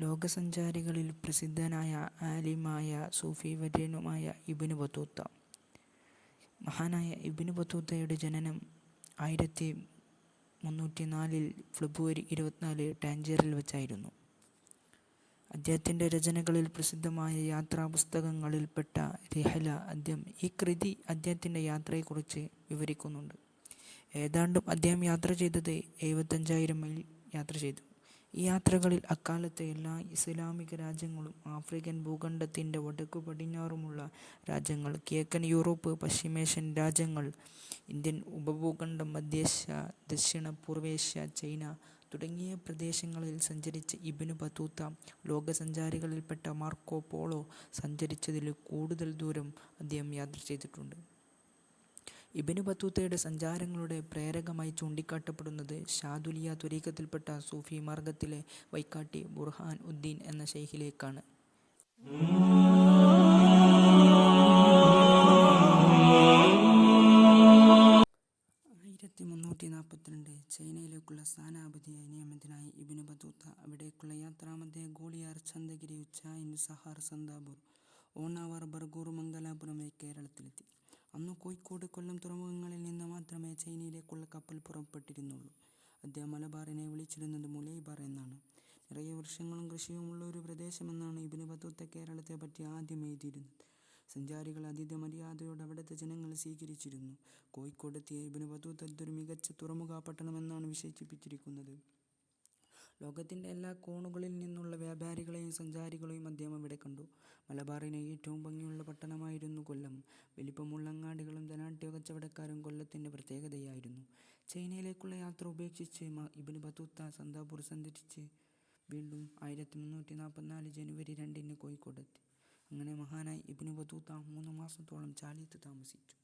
ലോകസഞ്ചാരികളിൽ പ്രസിദ്ധനായ ആലിമായ സൂഫി വര്യനുമായ ഇബ്നു ബത്തൂത്ത. മഹാനായ ഇബ്നു ബത്തൂത്തയുടെ ജനനം 1304 ഫെബ്രുവരി 24 ടാഞ്ചറിൽ വെച്ചായിരുന്നു. അദ്ദേഹത്തിൻ്റെ രചനകളിൽ പ്രസിദ്ധമായ യാത്രാപുസ്തകങ്ങളിൽപ്പെട്ട റിഹ്ല ഈ കൃതി അദ്ദേഹത്തിൻ്റെ യാത്രയെക്കുറിച്ച് വിവരിക്കുന്നുണ്ട്. ഏതാണ്ടും അദ്ദേഹം യാത്ര ചെയ്തത് 75,000 മൈൽ യാത്ര ചെയ്തു. ഈ യാത്രകളിൽ അക്കാലത്തെ എല്ലാ ഇസ്ലാമിക രാജ്യങ്ങളും, ആഫ്രിക്കൻ ഭൂഖണ്ഡത്തിൻ്റെ വടക്കു പടിഞ്ഞാറുമുള്ള രാജ്യങ്ങൾ, കിഴക്കൻ യൂറോപ്പ്, പശ്ചിമേഷ്യൻ രാജ്യങ്ങൾ, ഇന്ത്യൻ ഉപഭൂഖണ്ഡം, മധ്യേഷ്യ, ദക്ഷിണ പൂർവേഷ്യ, ചൈന തുടങ്ങിയ പ്രദേശങ്ങളിൽ സഞ്ചരിച്ച ഇബ്നു ബത്തൂത്ത ലോകസഞ്ചാരികളിൽപ്പെട്ട മാർക്കോ പോളോ സഞ്ചരിച്ചതിലും കൂടുതൽ ദൂരം അദ്ദേഹം യാത്ര ചെയ്തിട്ടുണ്ട്. ഇബ്നു ബത്തൂത്തയുടെ സഞ്ചാരങ്ങളുടെ പ്രേരകമായി ചൂണ്ടിക്കാട്ടപ്പെടുന്നത് ഷാദുലിയ ത്വരീഖത്തിൽപ്പെട്ട സൂഫി മാർഗത്തിലെ വഴികാട്ടി ബുർഹാൻ ഉദ്ദീൻ എന്ന ശൈഖിലേക്കാണ്. 1342 ചൈനയിലേക്കുള്ള സ്ഥാനാപതിയായി നിയമിതനായി ഇബ്നു ബത്തൂത്ത. അവിടേക്കുള്ള യാത്രാമധ്യേ ഗോളിയാർ, ചന്ദഗിരി, ഉജ്ജയിൻ, സഹാർ, സന്ദാപൂർ, ഓണാവർ, ബർഗൂർ, മംഗലാപുരം വഴി കേരളത്തിലെത്തി. അന്ന് കോഴിക്കോട്, കൊല്ലം തുറമുഖങ്ങളിൽ നിന്ന് മാത്രമേ ചൈനയിലേക്കുള്ള കപ്പൽ പുറപ്പെട്ടിരുന്നുള്ളൂ. അദ്ദേഹം മലബാറിനെ വിളിച്ചിരുന്നത് മുലൈബാർ എന്നാണ്. നിറയെ വൃക്ഷങ്ങളും കൃഷിയുമുള്ള ഒരു പ്രദേശമെന്നാണ് ഇബ്നു ബത്തൂത്ത കേരളത്തെ പറ്റി ആദ്യം എഴുതിയിരുന്നത്. സഞ്ചാരികൾ അതിഥി മര്യാദയോടെ അവിടുത്തെ ജനങ്ങൾ സ്വീകരിച്ചിരുന്നു. കോഴിക്കോടെത്തിയ ഇബ്നു ബത്തൂത്ത ഇതൊരു മികച്ച തുറമുഖ പട്ടണമെന്നാണ് വിശേഷിപ്പിച്ചിരിക്കുന്നത്. ലോകത്തിൻ്റെ എല്ലാ കോണുകളിൽ നിന്നുള്ള വ്യാപാരികളെയും സഞ്ചാരികളെയും അദ്ദേഹം അവിടെ കണ്ടു. മലബാറിലെ ഏറ്റവും ഭംഗിയുള്ള പട്ടണമായിരുന്നു കൊല്ലം. വലിപ്പമുള്ള അങ്ങാടികളും ധനാഢ്യ കച്ചവടക്കാരും കൊല്ലത്തിൻ്റെ പ്രത്യേകതയായിരുന്നു. ചൈനയിലേക്കുള്ള യാത്ര ഉപേക്ഷിച്ച് ഇബ്നു ബത്തൂത്ത സന്ദാപൂർ സന്ദർശിച്ച് വീണ്ടും 1344 ജനുവരി 2 കോഴിക്കോടെത്തി. അങ്ങനെ മഹാനായ ഇബ്നു ബത്തൂത്ത 3 മാസത്തോളം ചാലിയത്ത് താമസിച്ചു.